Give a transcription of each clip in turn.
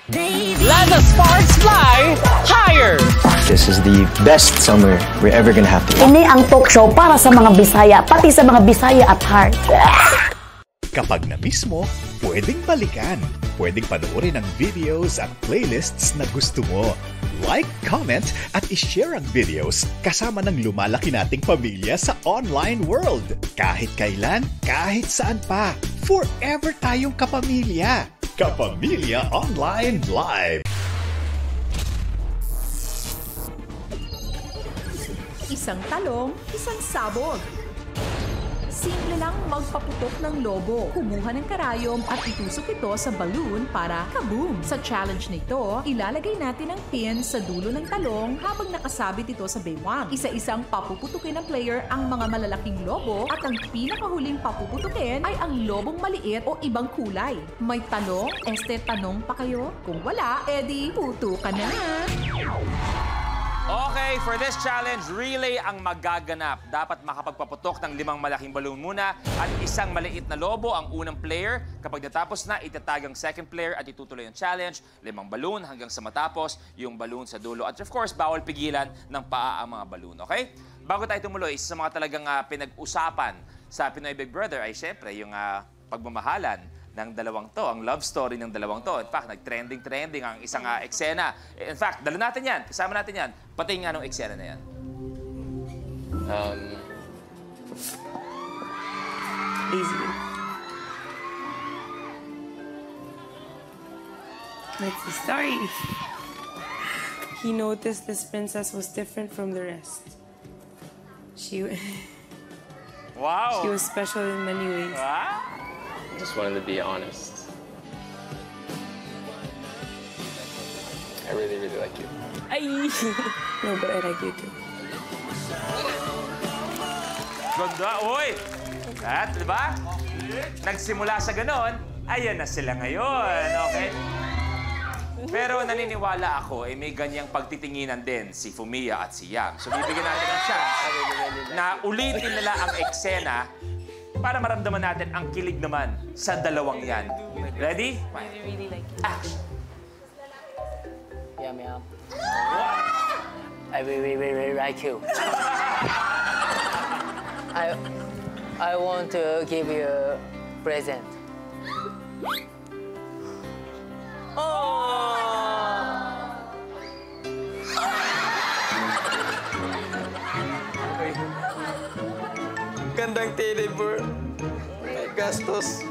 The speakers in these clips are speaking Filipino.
Let the sparks fly higher! This is the best summer we're ever gonna have together. Ini ang talk show para sa mga Bisaya, pati sa mga Bisaya at heart. Kapag na-miss mo, pwedeng balikan. Pwedeng panoorin ang videos at playlists na gusto mo. Like, comment, at ishare ang videos kasama ng lumalaki nating pamilya sa online world. Kahit kailan, kahit saan pa. Forever tayong kapamilya. Kapamilya Online Live. Isang talong, isang sabog. Simple lang magpaputok ng lobo. Kumuha ng karayom at itusok ito sa balloon para kaboom! Sa challenge nito, ilalagay natin ang pin sa dulo ng talong habang nakasabit ito sa baywang. Isa-isang papuputukin ng player ang mga malalaking lobo at ang pinakahuling papuputukin ay ang lobong maliit o ibang kulay. May tanong? Tanong pa kayo? Kung wala, edi puto ka na! Okay, for this challenge, relay ang magaganap. Dapat makapagpaputok ng 5 malaking balloon muna at isang maliit na lobo ang unang player. Kapag natapos na, itatag ang second player at itutuloy ang challenge. 5 balloon hanggang sa matapos yung balloon sa dulo. At of course, bawal pigilan ng paa ang mga balloon, okay? Bago tayo tumuloy, isa sa mga talagang pinag-usapan sa Pinoy Big Brother ay syempre yung pagmamahalan ng dalawang to, ang love story ng dalawang to. In fact, nag-trending ang isang eksena. In fact, dala natin yan, kasama natin yan. Pati nga nung eksena na yan. Easy. That's the story. He noticed this princess was different from the rest. She was special in many ways. Wow. I just wanted to be honest. I really, really like you. No, but I like you too. Ganda, uy! At, di ba? Nagsimula sa ganon, ayan na sila ngayon, okay? Pero naniniwala ako, may ganyang pagtitinginan din si Fumiya at si Yam. So, bibigyan natin ng chance na ulitin nila ang eksena para maramdaman natin ang kilig naman sa dalawang yan. Ready? I really like you. Action! Yum, yum. I really, really like you. I want to give you a present. Oh! Gandang tele, bro. May gastos.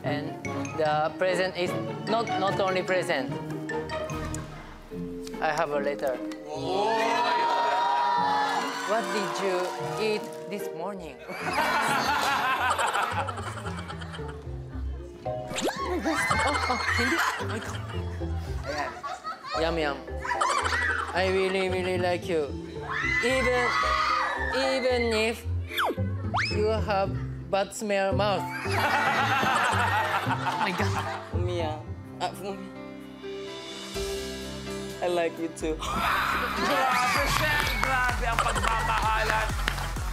And the present is not only present. I have a letter. What did you eat this morning? Yum yum. I really, really like you. Even if you have bad smell mouth. Oh my God. Mia. I like you too. Grabe ang pagmamahalan.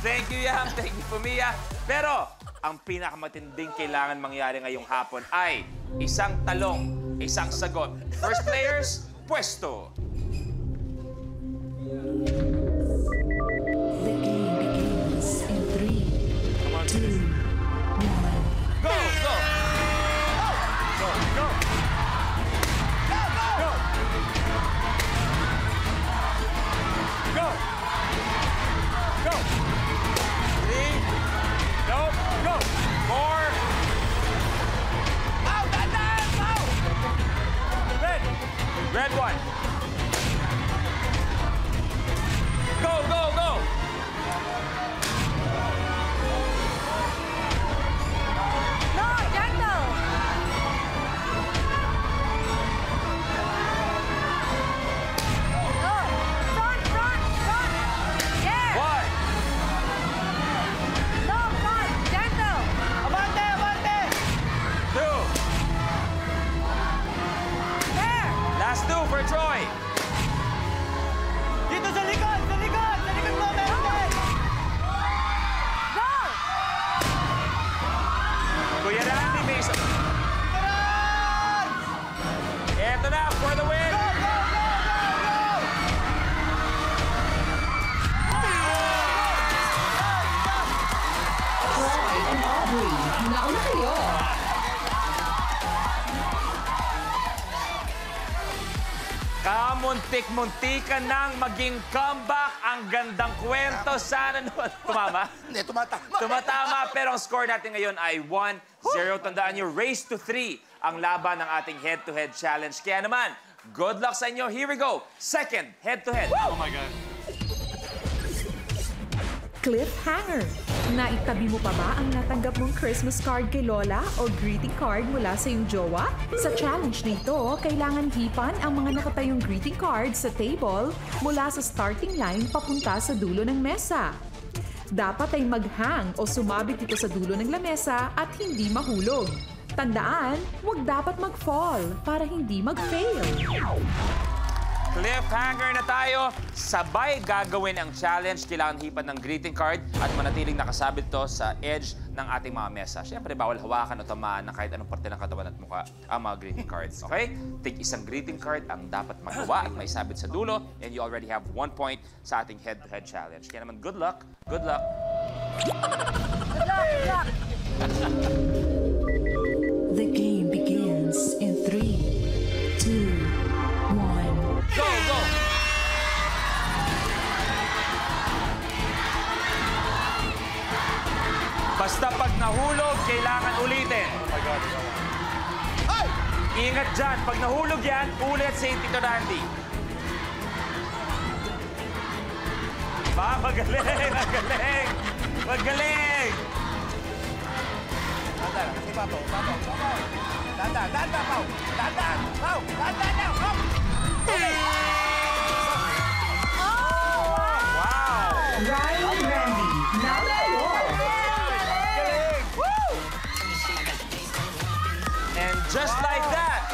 Thank you, Yam. Thank you, Fumiya. Pero, ang pinakamatinding kailangan mangyari ngayong hapon ay isang talong, isang sagot. First players, pwesto. The game begins in 3, 2, 1. Go! Go! Go! Go! Go! Go! 3. Go! Go! 4. Out! Out! Red! Red 1. Go! Go! Go! No, gentle! No, front! Yeah! 1. No, front, gentle! Abante! 2. There! Last 2 for Troy. Dito sa likod! Sa likod! Sa likod mo, meron! Go! Kuya Randy, may isa. Ito na, for the win! Clyde and Aubrey, nauna kayo. Kamuntik-muntikan nang maging comeback. Ang gandang kwento. Sana naman. Tumama? Hindi, tumatama. Tumatama, pero ang score natin ngayon ay 1-0. Tandaan nyo, race to 3 ang laban ng ating head-to-head challenge. Kaya naman, good luck sa inyo. Here we go. Second head-to-head. Oh my God. Cliffhanger. Naitabi mo pa ba ang natanggap mong Christmas card kay Lola o greeting card mula sa iyong jowa? Sa challenge nito, kailangan hipan ang mga nakatayong greeting card sa table mula sa starting line papunta sa dulo ng mesa. Dapat ay maghang o sumabit ito sa dulo ng lamesa at hindi mahulog. Tandaan, huwag dapat mag-fall para hindi mag-fail. Cliffhanger na tayo. Sabay gagawin ang challenge. Kailangan hipan ng greeting card at manatiling nakasabit to sa edge ng ating mga mesa. Siyempre, bawal hawakan o tamaan ng kahit anong parte ng katawan at mukha ang mga greeting cards. Okay? Take isang greeting card ang dapat magawa at may sabit sa dulo. And you already have 1 point sa ating head-to-head challenge. Kaya naman, good luck. Good luck. Good luck! Good luck! The game begins in 3, 2, 1. Go, go! Basta pag nahulog, kailangan ulitin. Oh my God. Ay! Ingat dyan. Pag nahulog yan, ulit si Tito Randy. Magaling! Magaling! Magaling! Dandan, si Papo, Papo, Papo. Dandan, dandan, Pao. Dandan, Pao. Dandan na, Pao. Wow! Ryan and Randy, now kayo! And just like that,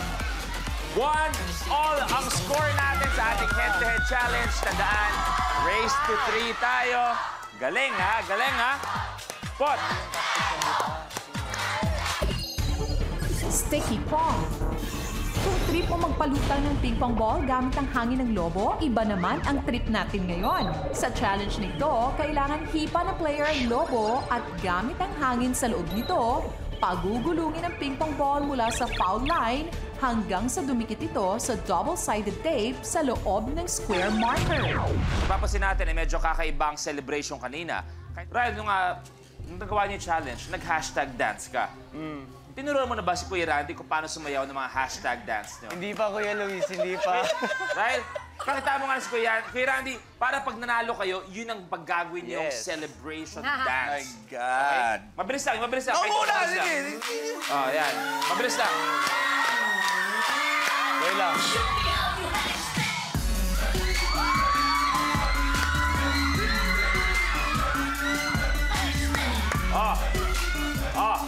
1-all ang score natin sa ating head-to-head challenge. Tandaan, race to 3 tayo. Galing ha, galing ha. Pot! Sticky Pong. Kung trip o magpalutang ng ping-pong ball gamit ang hangin ng lobo, iba naman ang trip natin ngayon. Sa challenge nito, kailangan hipa ng player ang lobo at gamit ang hangin sa loob nito, pagugulungin ang ping-pong ball mula sa foul line hanggang sa dumikit ito sa double-sided tape sa loob ng square marker. Papasin natin, medyo kakaiba ang celebration kanina. Ryan, nung nagawa niyo yung challenge, nag-hashtag dance ka. Tinuruan mo na ba si Kuya Randy kung paano sumayaw ng mga hashtag dance niyo? Hindi pa, Kuya Luis, hindi pa. Ryan, pakita mo nga si Kuya Randy, para pag nanalo kayo, yun ang paggagawin niyong celebration dance. My God. Okay? Mabilis lang, mabilis lang. Ako muna, Mabilis lang. sige. Oh, yan. Mabilis lang. Wait lang. Oh. Oh.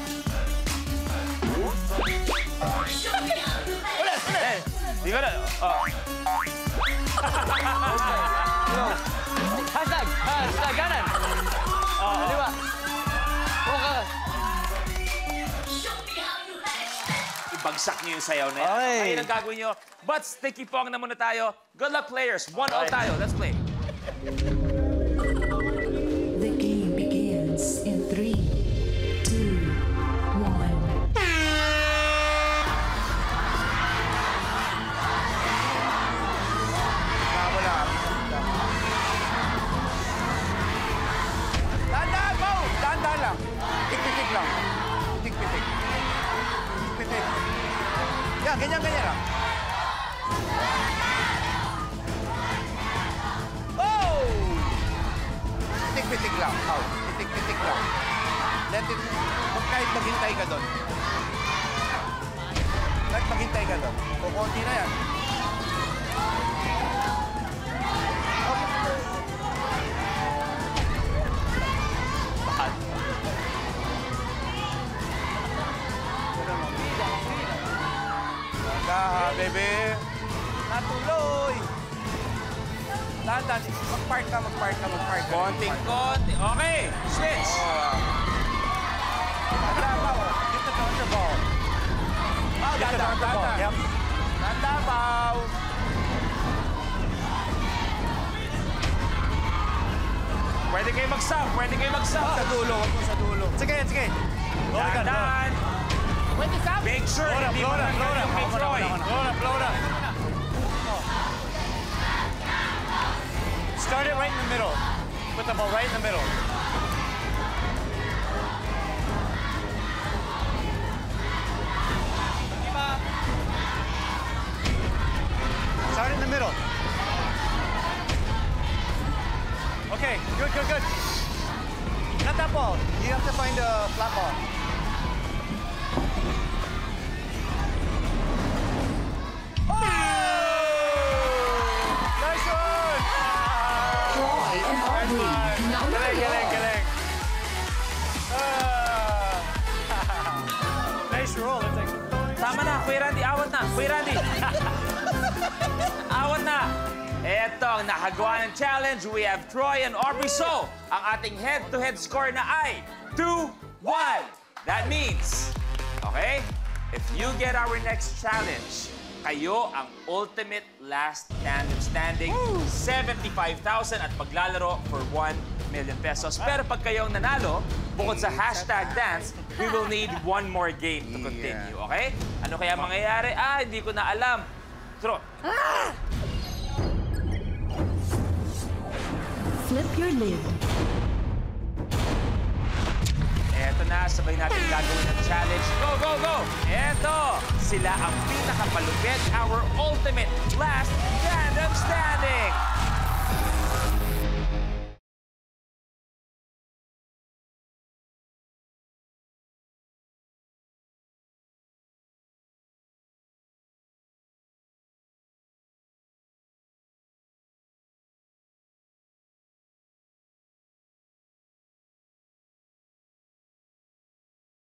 Di ko na. Oh. Hashtag! Hashtag kanan! Oh. Di ba? Okay. Ibagsak niyo yung sayaw na yan. Okay. Ayun ang gagawin niyo. But sticky pong na muna tayo. Good luck, players. 1-all tayo. Let's play. The game begins in 3, 2, 1. Dandan, Pao. Dandan lang. Tik-pitik lang. Tik-pitik. Tik-pitik. Yan, ganyan-ganyan lang. Oh! Tik-pitik lang, Pao. Tik-pitik lang. Let it, kahit maghintay ka doon. Kahit maghintay ka doon. Kukunti na yan. Bebe. Natuloy. Dandan, mag-park ka, mag-park ka, mag-park ka. Konting-konti. Okay, switch. Dandan, Pao. Get the ball. Pao, dandan, dandan. Yep. Dandan. Dahan-dahan, Pao. Pwede kayo mag-sub. Pwede kayo mag-sub. Sa dulo, huwag mo sa dulo. Sige, sige. Dahan-dahan. Pwede sab? Make sure hindi mo nanggal yung kay Troy. Blow na. Start it right in the middle. Put the ball right in the middle. Start in the middle. Okay, good. Not that ball. You have to find a flat ball. Nice one! Troy and Aubrey. Now Galing. Nice roll. It's like... Tama na, Kuya Randy. Awat na. Kuya Randy. Awat na. Eto ang nakagawa ng challenge. We have Troy and Aubrey. So, ang ating head-to-head score na ay 2-1. That means, okay, if you get our next challenge, kayo ang ultimate last tandem standing, 75,000 at maglalaro for 1 million pesos. Pero pag kayong nanalo, bukod sa hashtag dance, we will need one more game to continue, okay? Ano kaya mangyayari? Hindi ko na alam. Troy. flip your lid. Eto na, sabay natin gagawin ng challenge. Go! Eto, sila ang pinakapalupit, our ultimate last tandem standing.